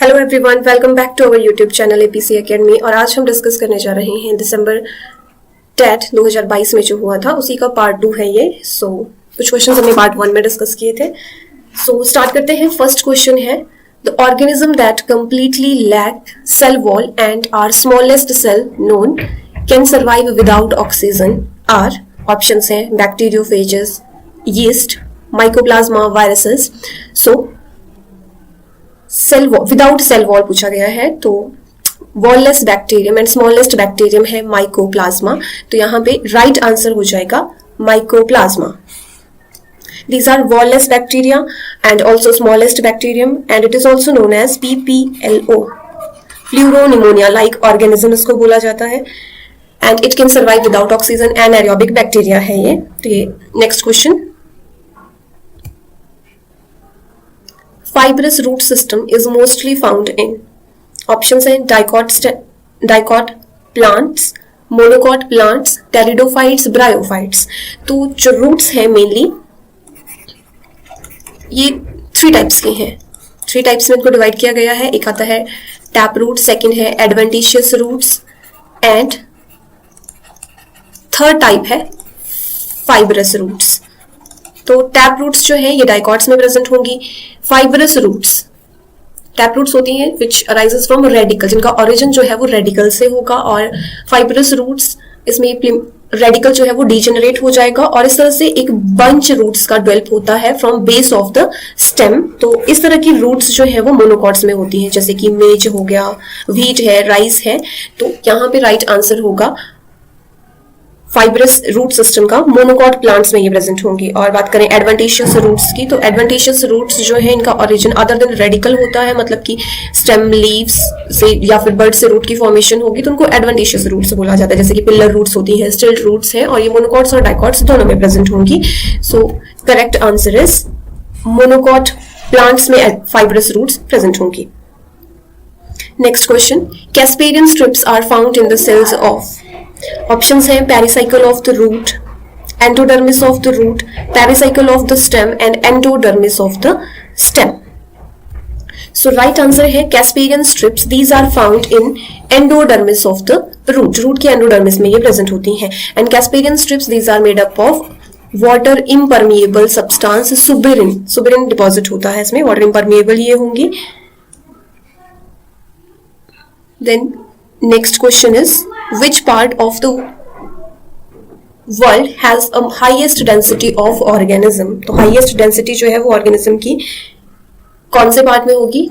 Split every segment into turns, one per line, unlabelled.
Hello everyone, welcome back to our YouTube channel APC academy. और आज हम discuss करने जा रहे हैं दिसंबर टेट 2022 में जो हुआ था उसी का पार्ट 2 है ये। कुछ क्वेश्चंस हमने पार्ट 1 में डिस्कस किए थे। स्टार्ट करते हैं। फर्स्ट क्वेश्चन है, the organism that completely lack cell wall and are smallest cell known can survive without oxygen are. Options हैं bacteriophages, yeast, mycoplasma, viruses. Cell wall, without cell wall पूछा गया है, तो wallless bacterium and smallest bacterium है mycoplasma. तो यहाँ पे right answer हो जाएगा mycoplasma. These are wall-less bacteria and also smallest bacterium and it is also known as PPLO, pleuropneumonia-like organism इसको बोला जाता है and it can survive without oxygen, anaerobic bacteria है ये। तो ये next question, fibrous root system is mostly found in। options हैं dicot plants, monocot plants, pteridophytes, bryophytes। तो जो roots हैं मेनली ये 3 टाइप्स के हैं। 3 टाइप्स में इनको डिवाइड किया गया है। एक आता है टैप रूट, सेकेंड है adventitious roots and third type है फाइब्रस रूट्स। तो टैप रूट्स जो है ये डाइकॉट्स में प्रेजेंट होंगी। फाइब्रस रूट्स, टैप रूट्स होती हैं विच अराइजेस फ्रॉम रेडिकल, जिनका ओरिजिन जो है वो रेडिकल से होगा। और फाइब्रस रूट्स, इसमें रेडिकल जो है वो डीजेनरेट हो जाएगा और इस तरह से एक बंच रूट्स का डेवलप होता है from base of the stem. तो इस तरह की रूट्स जो है वो मोनोकॉट्स में होती हैं, जैसे कि मेज हो गया, व्हीट है, राइस है। तो यहाँ पे राइट आंसर होगा फाइब्रस रूट सिस्टम का, मोनोकॉट प्लांट्स में ये प्रेजेंट होंगी। और बात करें एडवेंटिशियस रूट्स की, तो एडवेंटिशियस रूट्स जो है इनका ओरिजिन अदर देन रेडिकल होता है, मतलब कि स्टेम लीव्स से या फिर बर्ड से रूट की फॉर्मेशन होगी तो उनको एडवेंटिशियस रूट्स बोला जाता है, जैसे कि पिलर रूट्स होती हैं, स्टिल्ट रूट्स हैं, और ये मोनोकॉट्स और डाइकॉट्स दोनों में प्रेजेंट होंगी। So correct answer is monocot plants में फाइब्रस रूट्स प्रेजेंट होंगी। Next question, Casparian strips are found in the cells of. Options हैं pericycle of the root, endodermis of the root, pericycle of the stem and endodermis of the stem. So right answer है Casparian strips, these are found in endodermis of the root. Root के endodermis में ये present होती हैं। And Casparian strips these are made up of water impermeable substance suberin. Suberin deposit होता है इसमें, water impermeable ये होंगी। Then next question is, which part of the world has a highest density of organism। तो highest density जो है वो organism की कौन से पार्ट में होगी।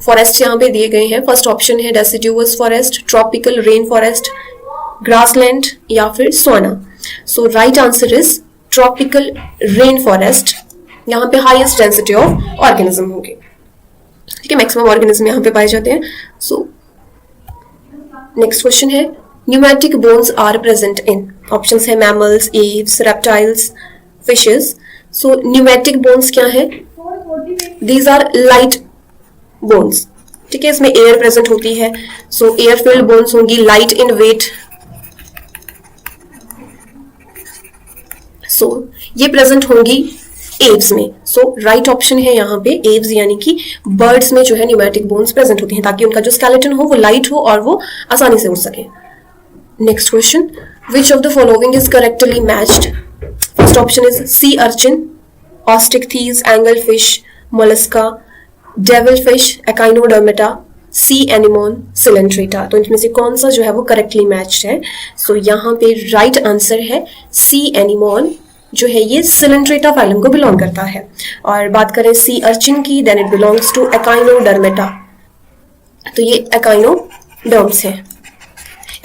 फॉरेस्ट यहाँ पे दिए गए हैं। फर्स्ट ऑप्शन है deciduous forest, tropical rain forest, grassland या फिर savanna. So right answer is tropical rain forest. यहाँ पे हाईएस्ट डेंसिटी ऑफ ऑर्गेनिज्म होगी, ठीक है, मैक्सिमम ऑर्गेनिज्म यहाँ पे पाए जाते हैं। नेक्स्ट क्वेश्चन है, pneumatic bones are present in. Options है mammals, aves, reptiles, fishes. So pneumatic bones क्या है? दीज आर लाइट बोन्स, ठीक है, इसमें एयर प्रेजेंट होती है। सो एयर फिल्ड बोन्स होंगी, लाइट इन वेट। सो ये प्रेजेंट होंगी एव्स में। सो राइट ऑप्शन है यहाँ पे एव्स, यानी कि बर्ड्स में जो है न्यूमेटिक बोन्स प्रेजेंट होती हैं ताकि उनका जो स्केलेटन हो वो लाइट हो और वो आसानी से उड़ सके। Next question, which of the following is correctly matched. First option is sea urchin, Osteichthyes, angle fish, Mollusca, devil fish, echinodermata, C anemone, Coelenterata. तो इनमें से कौन सा जो है वो करेक्टली मैच्ड है? सो यहाँ पे राइट आंसर है सी एनिमोन, जो है ये सिलेंट्रेटा फाइलम को बिलोंग करता है। और बात करें सी अर्चिन की, then it belongs to Echinodermata, तो ये एकाइनोडर्म्स है।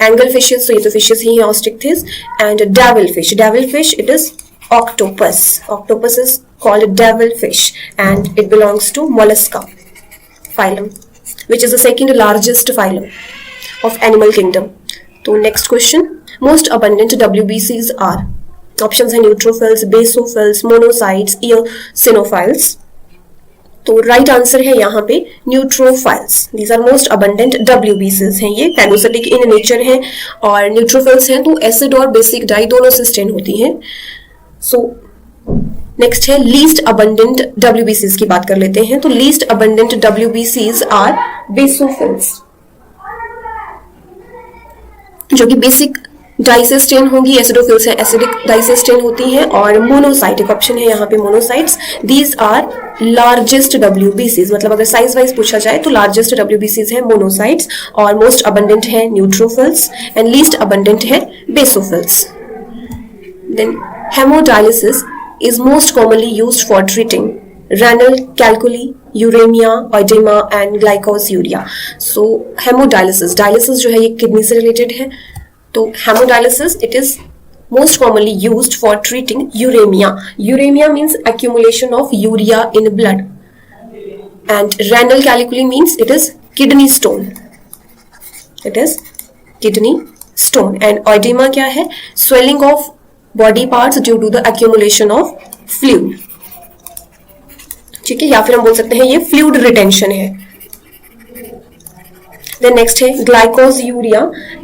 एंगल फिशेस, तो ये तो फिशेस ही है, Osteichthyes. And devil fish it is octopus. Octopus is called devil fish and it belongs to Mollusca phylum, which is the second largest phylum of animal kingdom. तो next question, most abundant WBCs are। Options है neutrophils, basophils, monocytes, eosinophils. तो right answer है यहाँ पे neutrophils. These are most abundant WBCs हैं। ये phagocytic in nature हैं और न्यूट्रोफिल्स हैं तो एसिड और बेसिक डाई दोनों से स्टेन होती हैं। सो नेक्स्ट है लीस्ट अबंडेंट WBCs की बात कर लेते हैं। तो least abundant WBCs are basophils, जो कि बेसिक डाई से स्टेन होंगी, एसिडोफिल से एसिडिक डाई से स्टेन होती हैं, और मोनोसाइट ऑप्शन है यहाँ पे monocytes. These are largest WBCs, मतलब अगर साइज वाइज पूछा जाए तो लार्जेस्ट WBCs है मोनोसाइट्स, और मोस्ट अबंडेंट है न्यूट्रोफिल्स एंड लीस्ट अबंडेंट है basophils. Then hemodialysis is most commonly used for treating renal calculi, uremia, edema and glycosuria. So hemodialysis, dialysis जो है ये किडनी से रिलेटेड है। तो hemodialysis it is most commonly used for treating uremia. Uremia means accumulation of urea in blood, and renal calculi means it is kidney stone. It is kidney stone. And edema क्या है? Swelling of body parts due to the accumulation of fluid, ठीक है, या फिर हम बोल सकते हैं ये फ्लूइड रिटेंशन है। देन नेक्स्ट है glycosuria,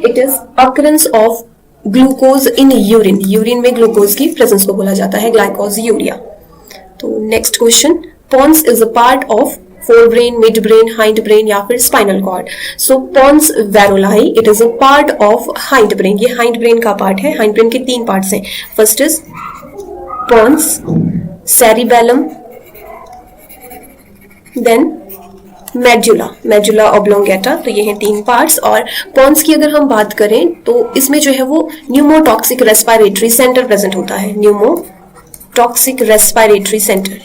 it is occurrence of glucose in urine, urine में ग्लूकोज की प्रेजेंस को बोला जाता है ग्लाइकोसूरिया। तो next question, pons is a part of fore brain, mid brain, hind brain या फिर spinal cord. So pons varolii it is a part of hind brain, ये हाइंड ब्रेन का पार्ट है। हाइंड ब्रेन के तीन parts हैं, first is pons, cerebellum, then medulla, medulla oblongata. तो ये हैं तीन पार्ट्स। और पॉन्स की अगर हम बात करें तो इसमें जो है वो न्यूमोटॉक्सिक रेस्पिरेटरी सेंटर प्रेजेंट होता है, pneumotaxic respiratory centre.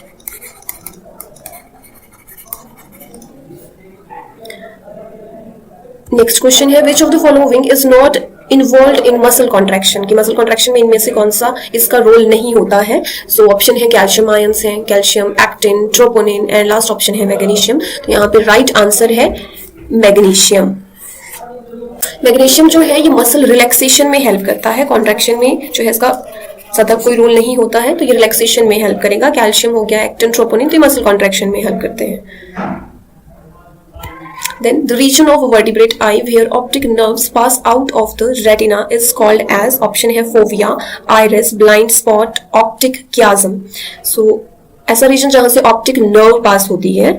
Next question है which of the following is not involve in muscle contraction, कि मसल कॉन्ट्रैक्शन में इनमें से कौन सा इसका रोल नहीं होता है। सो ऑप्शन है कैल्शियम आयंस हैं, calcium, actin, troponin and last option है मैग्नीशियम। तो यहाँ पे राइट आंसर है मैग्नीशियम। मैग्नीशियम जो है ये मसल रिलैक्सेशन में हेल्प करता है, कॉन्ट्रैक्शन में जो है इसका ज्यादा कोई रोल नहीं होता है, तो ये रिलैक्सेशन में हेल्प करेगा। कैल्शियम हो गया, एक्टिन, ट्रोपोनिन, तो ये मसल कॉन्ट्रैक्शन में हेल्प करते हैं। Then the region of a vertebrate eye where optic nerves pass out of the retina is called as, option है fovea, iris, blind spot, optic chiasm. So ऐसा reason जहां से optic nerve पास होती है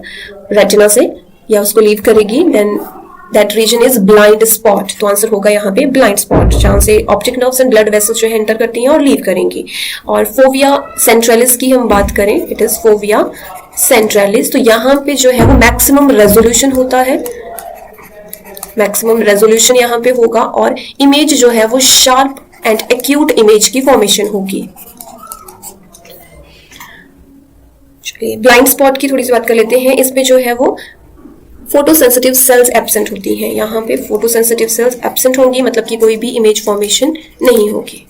retina से या उसको लीव करेगी, then that region is blind spot. तो आंसर होगा यहाँ पे blind spot, जहां से optic nerves and blood vessels जो है एंटर करती हैं और लीव करेंगी। और फोविया सेंट्रलिस की हम बात करें, इट इज फोविया सेंट्रलिस। तो यहाँ पे जो है वो मैक्सिमम रेजोल्यूशन होता है, मैक्सिमम रेजोल्यूशन यहाँ पे होगा और इमेज जो है वो शार्प एंड एक्यूट इमेज की फॉर्मेशन होगी। ब्लाइंड स्पॉट की थोड़ी सी बात कर लेते हैं। इसमें जो है वो फोटोसेंसिटिव सेल्स एब्सेंट होती हैं, यहाँ पे फोटोसेंसिटिव सेल्स एब्सेंट होंगी, मतलब कि कोई भी इमेज फॉर्मेशन नहीं होगी।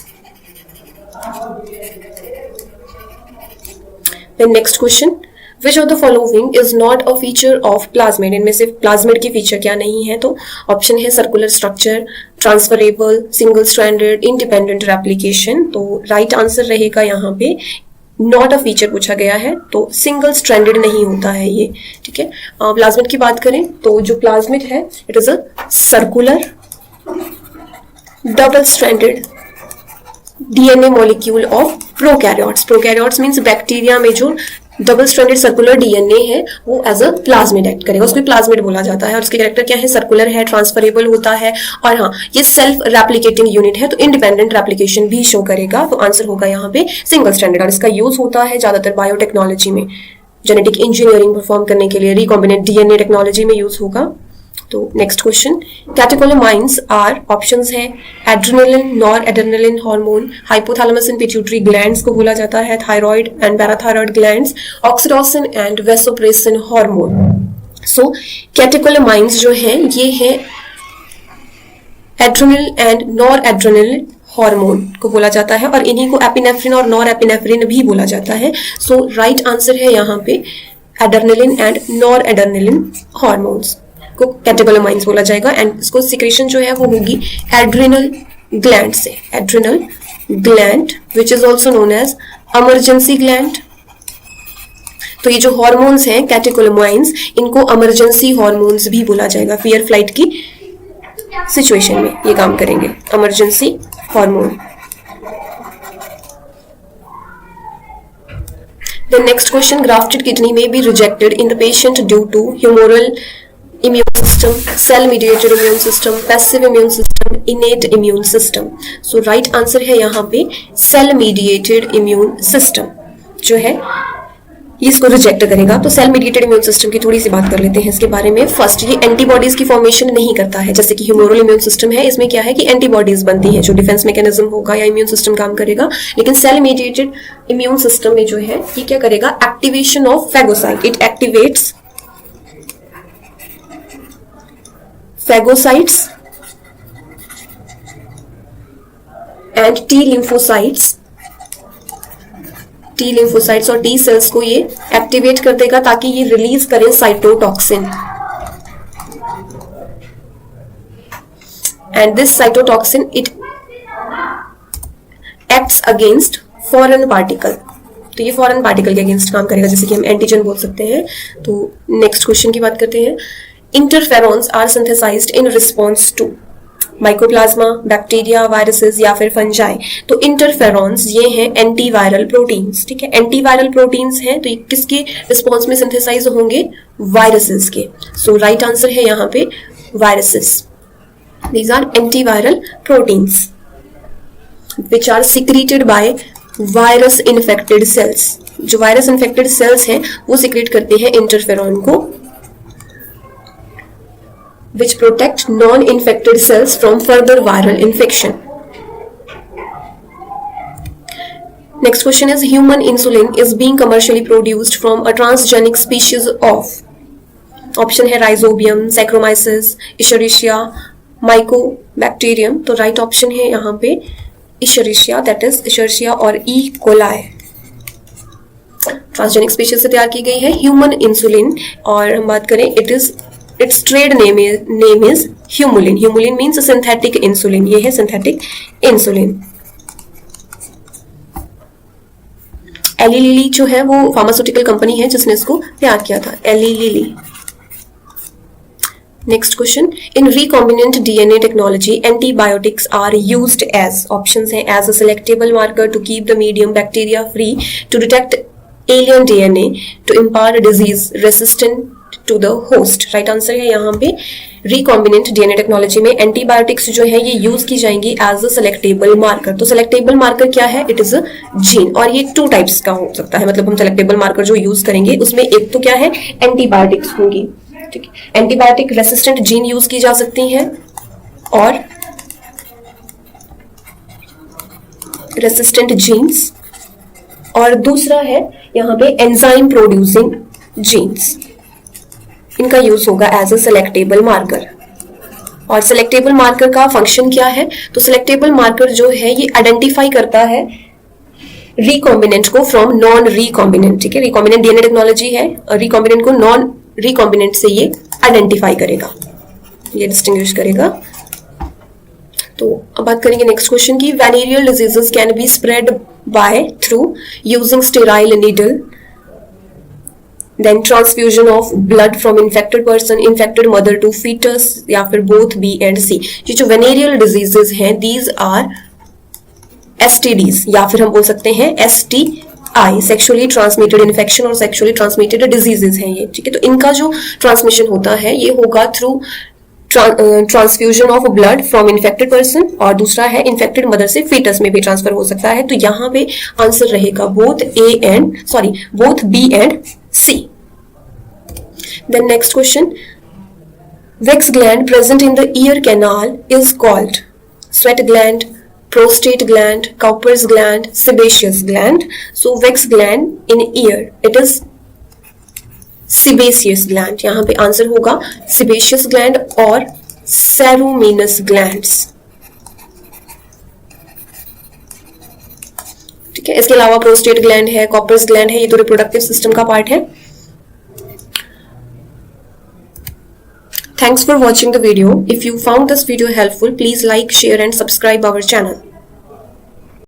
Next question, Which of the following is not a feature of plasmid? इनमें से प्लाज्मिड की फीचर क्या नहीं है? तो ऑप्शन है circular structure, transferable, single stranded, independent replication. तो राइट आंसर रहेगा यहाँ पे नॉट अ फीचर पूछा गया है, तो सिंगल स्ट्रैंडेड नहीं होता है ये, ठीक है। प्लाज्मिड की बात करें तो जो प्लाज्मिड है it is a circular double stranded DNA molecule of prokaryotes. Prokaryotes means bacteria में जो डबल स्ट्रैंडेड सर्कुलर DNA है वो एज अ प्लाज्मिड एक्ट करेगा, उसको प्लाज्मिड बोला जाता है। और उसके कैरेक्टर क्या है? सर्कुलर है, ट्रांसफरेबल होता है, और हाँ ये सेल्फ रेप्लिकेटिंग यूनिट है, तो इंडिपेंडेंट रेप्लिकेशन भी शो करेगा। तो आंसर होगा यहाँ पे सिंगल स्ट्रैंडेड। और इसका यूज होता है ज्यादातर बायोटेक्नोलॉजी में, जेनेटिक इंजीनियरिंग परफॉर्म करने के लिए, रिकॉम्बिनेंट DNA टेक्नोलॉजी में यूज होगा। तो next question, catecholamines are, options हैं adrenaline, nor adrenaline hormone, hypothalamus and pituitary glands को बोला जाता है, thyroid and parathyroid glands, oxytocin and vasopressin hormone. So catecholamines जो है ये है adrenal and nor adrenal hormone को बोला जाता है, और इन्हीं को एपिनेफ्रिन और नॉर एपिनेफ्रिन भी बोला जाता है। सो राइट आंसर है यहाँ पे adrenaline and nor adrenaline hormones को कैटेकोलेमाइंस बोला जाएगा। एंड इसको सिक्रेशन जो है वो होगी एड्रिनल ग्लैंड से, adrenal gland which is also known as emergency gland. तो ये जो हॉर्मोन्स हैं कैटेकोलेमाइंस, इनको इमरजेंसी हॉर्मोन्स भी बोला जाएगा। फियर फ्लाइट की सिचुएशन में ये काम करेंगे, emergency hormone. The next question, grafted kidney may be rejected in the patient due to humoral immune system, cell mediated immune system, passive immune system, innate immune system. So right answer है यहाँ पे cell mediated immune system जो है ये इसको reject करेगा. तो cell mediated immune system की थोड़ी सी बात कर लेते हैं इसके बारे में. फर्स्ट, ये एंटीबॉडीज की फॉर्मेशन नहीं करता है जैसे कि ह्यूमोरल इम्यून सिस्टम है. इसमें क्या है कि एंटीबॉडीज बनती है जो डिफेंस मैकेनिज्म होगा या इम्यून सिस्टम काम करेगा. लेकिन सेल मीडिएटेड इम्यून सिस्टम में जो है ये क्या करेगा, activation of phagocyte. It activates phagocytes and T lymphocytes. T lymphocytes और टी सेल्स को ये एक्टिवेट कर देगा ताकि ये रिलीज करें cytotoxin. And this cytotoxin it acts against foreign particle. तो ये फॉरेन पार्टिकल के अगेंस्ट काम करेगा, जैसे कि हम एंटीजन बोल सकते हैं. तो नेक्स्ट क्वेश्चन की बात करते हैं. Interferons are synthesized in response to mycoplasma, bacteria, viruses या फिर फंजाई. तो इंटरफेरॉन्स ये हैं एंटीवायरल प्रोटीन्स. ठीक है, एंटीवायरल प्रोटीन्स हैं. तो ये किसके रिस्पॉन्स में सिंथेसाइज होंगे, वायरसेस के. सो राइट आंसर है यहाँ पे viruses. These are antiviral proteins which are secreted by virus infected cells. जो वायरस इन्फेक्टेड सेल्स हैं वो सिक्रेट करते हैं इंटरफेरॉन को, which protect non-infected cells from further viral infection. Next question is, human insulin is being commercially produced from a transgenic species of. Option है rhizobium, Saccharomyces, Escherichia, Mycobacterium. तो right option है यहाँ पे Escherichia, that is Escherichia और E. coli. Transgenic species से तैयार की गई है ह्यूमन इंसुलिन. और हम बात करें, its trade name is Humulin. Humulin means synthetic insulin. ये है synthetic insulin. एली लिली जो है वो फार्मास्यूटिकल कंपनी है जिसने इसको तैयार किया था, Eli Lilly. Next question, in recombinant DNA technology antibiotics are used as. Options हैं as a selectable marker to keep the medium bacteria free, to detect alien DNA, to impart disease resistant to the host. Right answer है यहाँ पे recombinant DNA technology में antibiotics जो है ये use की जाएंगी एज अ सेलेक्टेबल मार्कर. तो सेलेक्टेबल मार्कर क्या है, इट इज अ जीन. और ये 2 टाइप्स का हो सकता है. मतलब हम सेलेक्टेबल मार्कर जो यूज करेंगे उसमें एक तो क्या है, एंटीबायोटिक्स होंगी. ठीक है, एंटीबायोटिक रेसिस्टेंट जीन यूज की जा सकती हैं और रेसिस्टेंट जीन्स. और दूसरा है यहाँ पे एंजाइम प्रोड्यूसिंग जीन्स. इनका यूज होगा एज अ सेलेक्टेबल मार्कर. और सेलेक्टेबल मार्कर का फंक्शन क्या है, तो सेलेक्टेबल मार्कर जो है ये आइडेंटिफाई करता है रिकॉम्बिनेंट को फ्रॉम नॉन रिकॉम्बिनेंट. ठीक है, रिकॉम्बिनेंट डीएनए टेक्नोलॉजी है और रिकॉम्बिनेंट को नॉन रिकॉम्बिनेंट से ये आइडेंटिफाई करेगा, ये डिस्टिंग्विश करेगा. तो अब बात करेंगे नेक्स्ट क्वेश्चन की. Venereal diseases can be spread by through using sterile needle, then transfusion of blood from infected person, infected mother to fetus, या फिर both B and C. ये जो venereal diseases हैं these are STDs या फिर हम बोल सकते हैं STI, sexually transmitted infection और sexually transmitted diseases हैं ये. ठीक है, तो इनका जो ट्रांसमिशन होता है ये होगा through transfusion of blood from infected person और दूसरा है इन्फेक्टेड मदर से फीटस में भी ट्रांसफर हो सकता है. तो यहाँ पे आंसर रहेगा both B and C. Then next question, Wax gland present in the ear canal is called sweat gland, prostate gland, Cowper's gland, sebaceous gland. So wax gland in ear, it is sebaceous gland. यहाँ पे answer होगा sebaceous gland और ceruminous glands. ठीक है, इसके अलावा prostate gland है, Cowper's gland है, ये तो रिप्रोडक्टिव सिस्टम का पार्ट है. Thanks for watching the video. If you found this video helpful, please like, share and subscribe our channel.